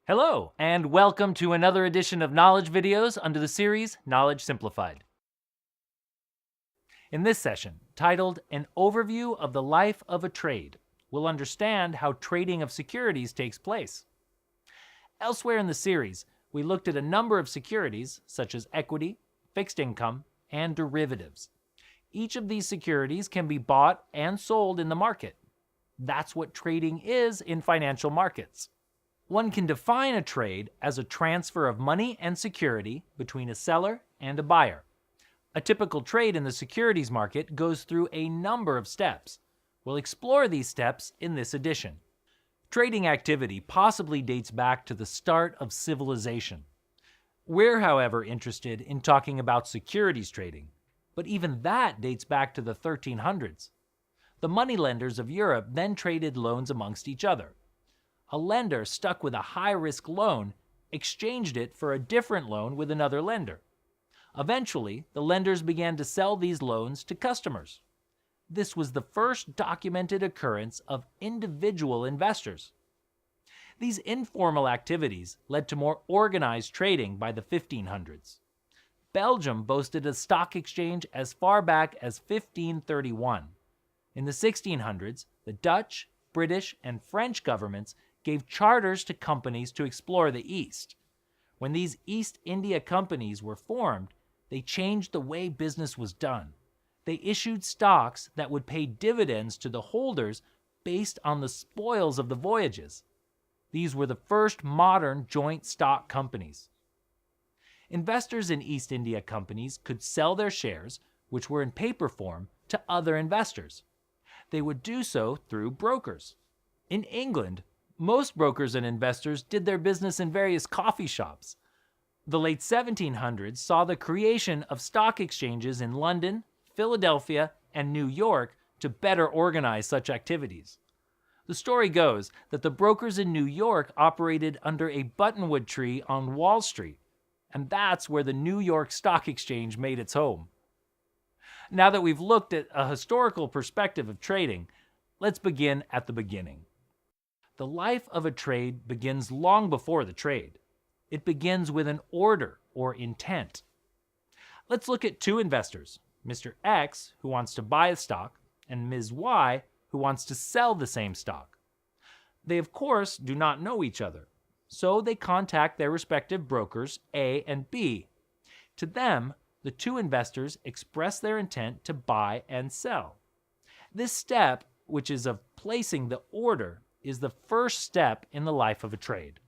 Hello, and welcome to another edition of Knowledge Videos under the series Knowledge Simplified. In this session, titled An Overview of the Life of a Trade, we'll understand how trading of securities takes place. Elsewhere in the series, we looked at a number of securities, such as equity, fixed income, and derivatives. Each of these securities can be bought and sold in the market. That's what trading is in financial markets. One can define a trade as a transfer of money and security between a seller and a buyer. A typical trade in the securities market goes through a number of steps. We'll explore these steps in this edition. Trading activity possibly dates back to the start of civilization. We're, however, interested in talking about securities trading, but even that dates back to the 1300s. The moneylenders of Europe then traded loans amongst each other. A lender stuck with a high-risk loan exchanged it for a different loan with another lender. Eventually, the lenders began to sell these loans to customers. This was the first documented occurrence of individual investors. These informal activities led to more organized trading by the 1500s. Belgium boasted a stock exchange as far back as 1531. In the 1600s, the Dutch, British, and French governments gave charters to companies to explore the East. When these East India companies were formed, they changed the way business was done. They issued stocks that would pay dividends to the holders based on the spoils of the voyages. These were the first modern joint stock companies. Investors in East India companies could sell their shares, which were in paper form, to other investors. They would do so through brokers. In England, most brokers and investors did their business in various coffee shops. The late 1700s saw the creation of stock exchanges in London, Philadelphia, and New York to better organize such activities. The story goes that the brokers in New York operated under a buttonwood tree on Wall Street, and that's where the New York Stock Exchange made its home. Now that we've looked at a historical perspective of trading, let's begin at the beginning. The life of a trade begins long before the trade. It begins with an order or intent. Let's look at two investors, Mr. X, who wants to buy a stock, and Ms. Y, who wants to sell the same stock. They, of course, do not know each other, so they contact their respective brokers, A and B. To them, the two investors express their intent to buy and sell. This step, which is of placing the order, is the first step in the life of a trade.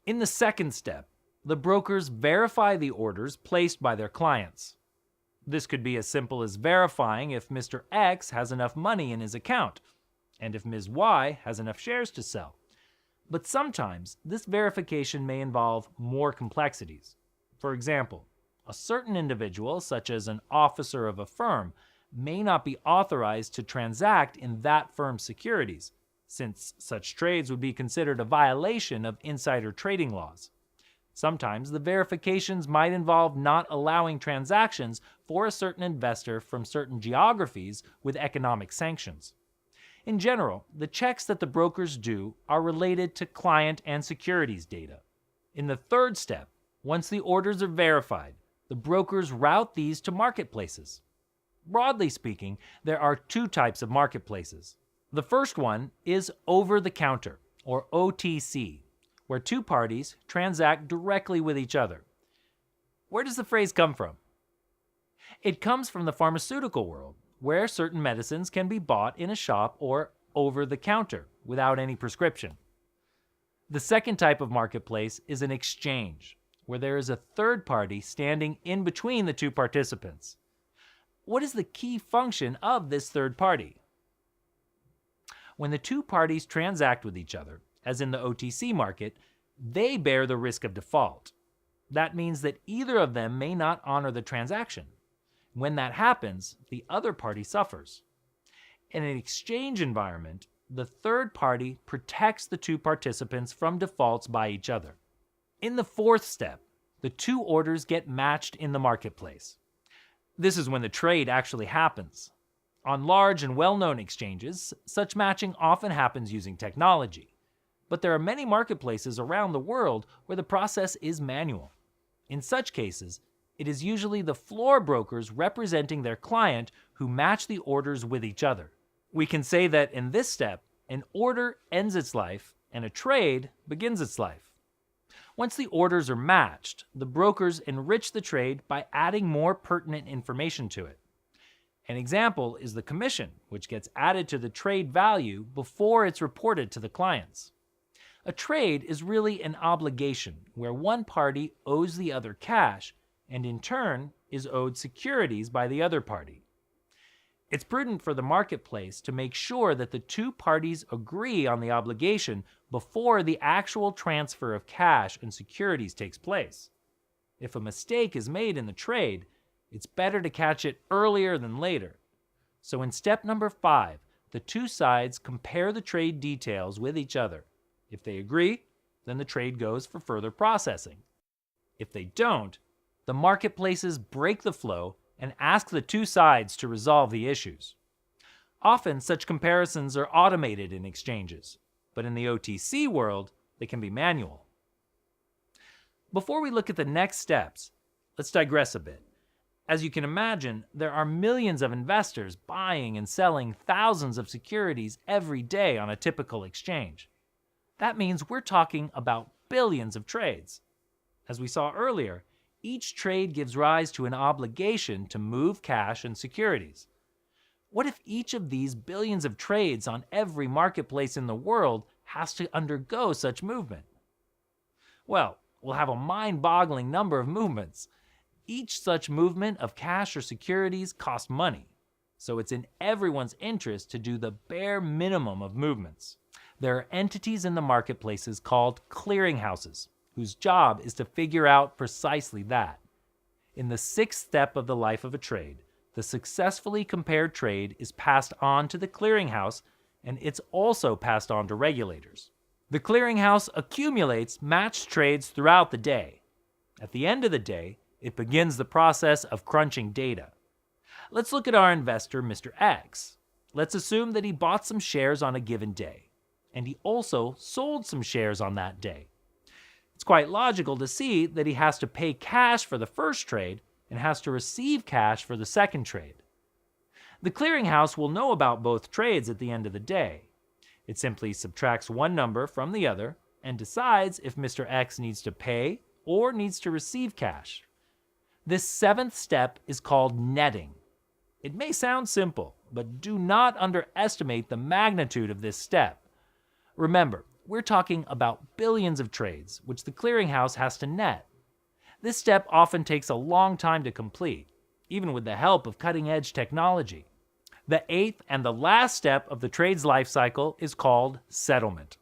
In the second step, the brokers verify the orders placed by their clients. This could be as simple as verifying if Mr. X has enough money in his account, and if Ms. Y has enough shares to sell. But sometimes, this verification may involve more complexities. For example, a certain individual, such as an officer of a firm, may not be authorized to transact in that firm's securities, since such trades would be considered a violation of insider trading laws. Sometimes the verifications might involve not allowing transactions for a certain investor from certain geographies with economic sanctions. In general, the checks that the brokers do are related to client and securities data. In the third step, once the orders are verified, the brokers route these to marketplaces. Broadly speaking, there are two types of marketplaces. The first one is over-the-counter, or OTC, where two parties transact directly with each other. Where does the phrase come from? It comes from the pharmaceutical world, where certain medicines can be bought in a shop or over the counter without any prescription. The second type of marketplace is an exchange, where there is a third party standing in between the two participants. What is the key function of this third party? When the two parties transact with each other, as in the OTC market, they bear the risk of default. That means that either of them may not honor the transaction. When that happens, the other party suffers. In an exchange environment, the third party protects the two participants from defaults by each other. In the fourth step, the two orders get matched in the marketplace. This is when the trade actually happens. On large and well-known exchanges, such matching often happens using technology. But there are many marketplaces around the world where the process is manual. In such cases, it is usually the floor brokers representing their client who match the orders with each other. We can say that in this step, an order ends its life and a trade begins its life. Once the orders are matched, the brokers enrich the trade by adding more pertinent information to it. An example is the commission, which gets added to the trade value before it's reported to the clients. A trade is really an obligation where one party owes the other cash and in turn is owed securities by the other party. It's prudent for the marketplace to make sure that the two parties agree on the obligation before the actual transfer of cash and securities takes place. If a mistake is made in the trade, it's better to catch it earlier than later. So in step number 5, the two sides compare the trade details with each other. If they agree, then the trade goes for further processing. If they don't, the marketplaces break the flow and ask the two sides to resolve the issues. Often, such comparisons are automated in exchanges, but in the OTC world, they can be manual. Before we look at the next steps, let's digress a bit. As you can imagine, there are millions of investors buying and selling thousands of securities every day on a typical exchange. That means we're talking about billions of trades. As we saw earlier, each trade gives rise to an obligation to move cash and securities. What if each of these billions of trades on every marketplace in the world has to undergo such movement? Well, we'll have a mind-boggling number of movements. Each such movement of cash or securities costs money, so it's in everyone's interest to do the bare minimum of movements. There are entities in the marketplaces called clearinghouses, whose job is to figure out precisely that. In the 6th step of the life of a trade, the successfully compared trade is passed on to the clearinghouse, and it's also passed on to regulators. The clearinghouse accumulates matched trades throughout the day. At the end of the day, it begins the process of crunching data. Let's look at our investor, Mr. X. Let's assume that he bought some shares on a given day, and he also sold some shares on that day. It's quite logical to see that he has to pay cash for the first trade and has to receive cash for the second trade. The clearinghouse will know about both trades at the end of the day. It simply subtracts one number from the other and decides if Mr. X needs to pay or needs to receive cash. This 7th step is called netting. It may sound simple, but do not underestimate the magnitude of this step. Remember, we're talking about billions of trades, which the clearinghouse has to net. This step often takes a long time to complete, even with the help of cutting-edge technology. The 8th and the last step of the trade's life cycle is called settlement.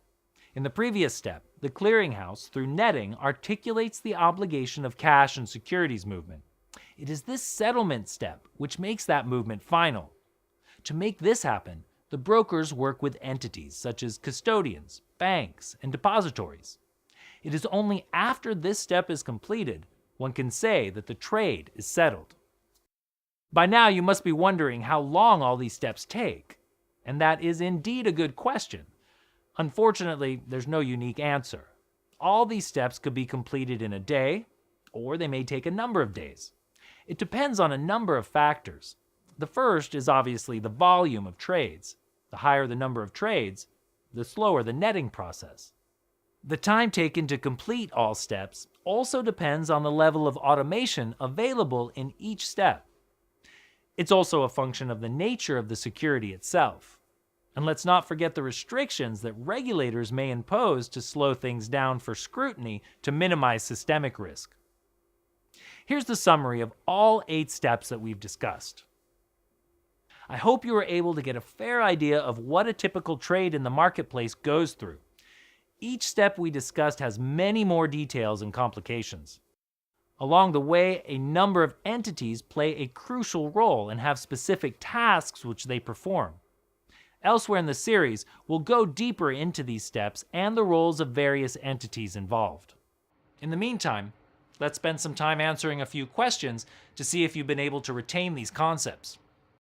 In the previous step, the clearinghouse, through netting, articulates the obligation of cash and securities movement. It is this settlement step which makes that movement final. To make this happen, the brokers work with entities such as custodians, banks, and depositories. It is only after this step is completed one can say that the trade is settled. By now you must be wondering how long all these steps take, and that is indeed a good question. Unfortunately, there's no unique answer. All these steps could be completed in a day, or they may take a number of days. It depends on a number of factors. The first is obviously the volume of trades. The higher the number of trades, the slower the netting process. The time taken to complete all steps also depends on the level of automation available in each step. It's also a function of the nature of the security itself. And let's not forget the restrictions that regulators may impose to slow things down for scrutiny to minimize systemic risk. Here's the summary of all 8 steps that we've discussed. I hope you were able to get a fair idea of what a typical trade in the marketplace goes through. Each step we discussed has many more details and complications. Along the way, a number of entities play a crucial role and have specific tasks which they perform. Elsewhere in the series, we'll go deeper into these steps and the roles of various entities involved. In the meantime, let's spend some time answering a few questions to see if you've been able to retain these concepts.